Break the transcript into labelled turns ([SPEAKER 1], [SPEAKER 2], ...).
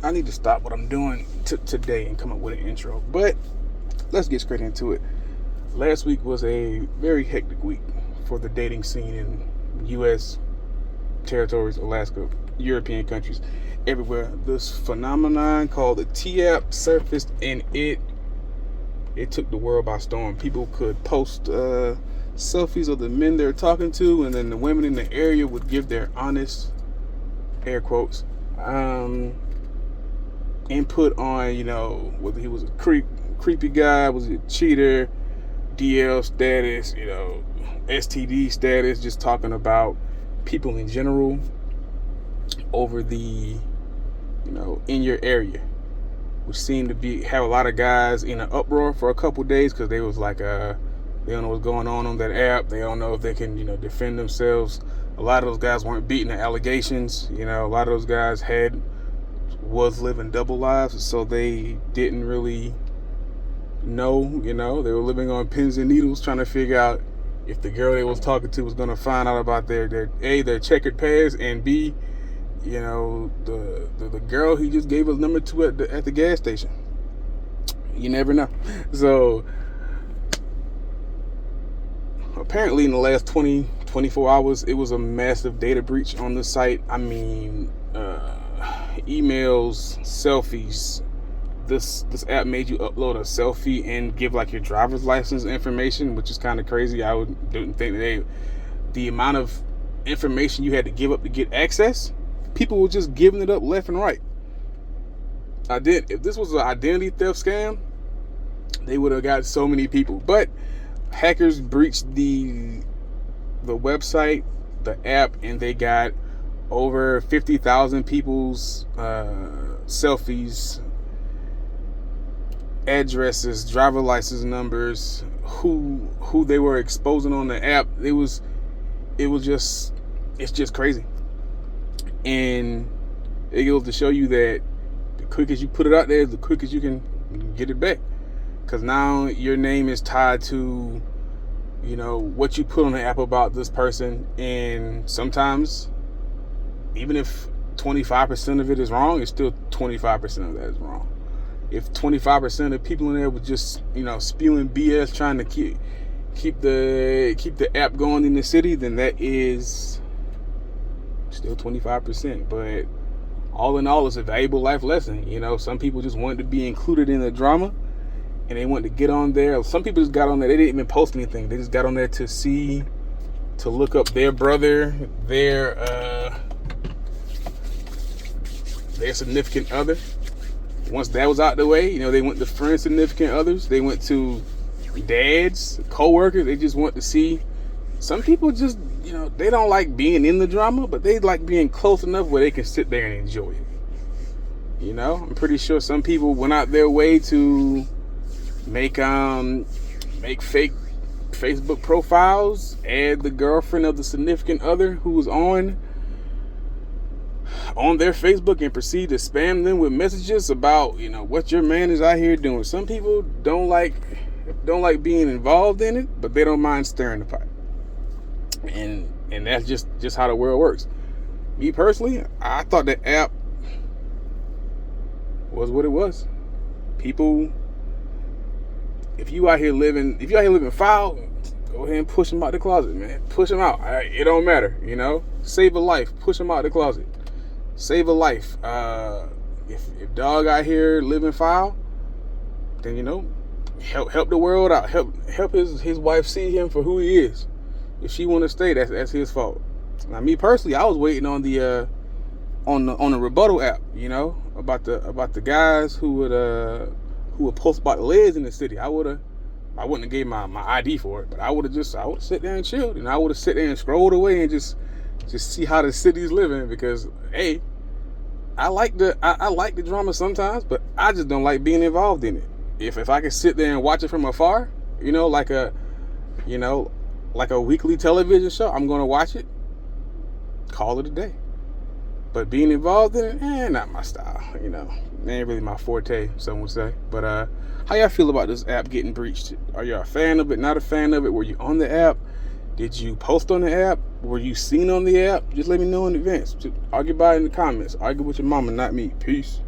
[SPEAKER 1] I need to stop what I'm doing today and come up with an intro. But let's get straight into it. Last week was a very hectic week for the dating scene in U.S. territories, Alaska, European countries, everywhere. This phenomenon called the T-app surfaced, and it took the world by storm. People could post selfies of the men they're talking to, and then the women in the area would give their honest, air quotes, input on, whether he was a creepy guy, was he a cheater, DL status, STD status, just talking about people in general over the, in your area, which seemed to have a lot of guys in an uproar for a couple days because they was like, they don't know what's going on that app. They don't know if they can, defend themselves. A lot of those guys weren't beating the allegations. A lot of those guys was living double lives, so they didn't really know. They were living on pins and needles, trying to figure out if the girl they was talking to was going to find out about their checkered past, and B, the girl he just gave his number to at the gas station. You never know. So apparently in the last 24 hours, it was a massive data breach on the site. I mean, emails, selfies. This app made you upload a selfie and give like your driver's license information, which is kind of crazy. I didn't think the amount of information you had to give up to get access, people were just giving it up left and right. If this was an identity theft scam, they would have got so many people. But hackers breached the website, the app, and they got over 50,000 people's selfies, addresses, driver license numbers, who they were exposing on the app. It's just crazy. And it goes to show you that the quick as you put it out there, the quick as you can get it back. Because now your name is tied to, what you put on the app about this person. And sometimes, even if 25% of it is wrong, it's still 25% of that is wrong. If 25% of people in there were just, spewing BS, trying to keep the app going in the city, then that is still 25%. But all in all, it's a valuable life lesson. Some people just wanted to be included in the drama, and they wanted to get on there. Some people just got on there. They didn't even post anything. They just got on there to look up their brother, their significant other. Once that was out the way, they went to friends, significant others. They went to dads, co-workers. They just want to see. Some people just, they don't like being in the drama, but they like being close enough where they can sit there and enjoy it. I'm pretty sure some people went out their way to make fake Facebook profiles, add the girlfriend of the significant other who was on their Facebook, and proceed to spam them with messages about, what your man is out here doing. Some people don't like being involved in it, but they don't mind stirring the pot. And that's just how the world works. Me personally, I thought the app was what it was. People, if you out here living foul, go ahead and push them out the closet, man. Push them out. It don't matter, Save a life. Push them out the closet. Save a life. If dog out here living foul, then help the world out. Help his wife see him for who he is. If she want to stay, that's his fault. Now, me personally, I was waiting on the on the rebuttal app, about the guys who would post about the legs in the city. I wouldn't have gave my ID for it, but I would sit there and chilled, and I would have sit there and scrolled away and just see how the city's living. Because hey, I like the drama sometimes, but I just don't like being involved in it. If I can sit there and watch it from afar, like a weekly television show, I'm gonna watch it, call it a day. But being involved in it, not my style. Ain't really my forte, some would say. But how y'all feel about this app getting breached? Are you a fan of it? Not a fan of it? Were you on the app? Did you post on the app? Were you seen on the app? Just let me know in advance. Just argue about it in the comments. Argue with your mama, not me. Peace.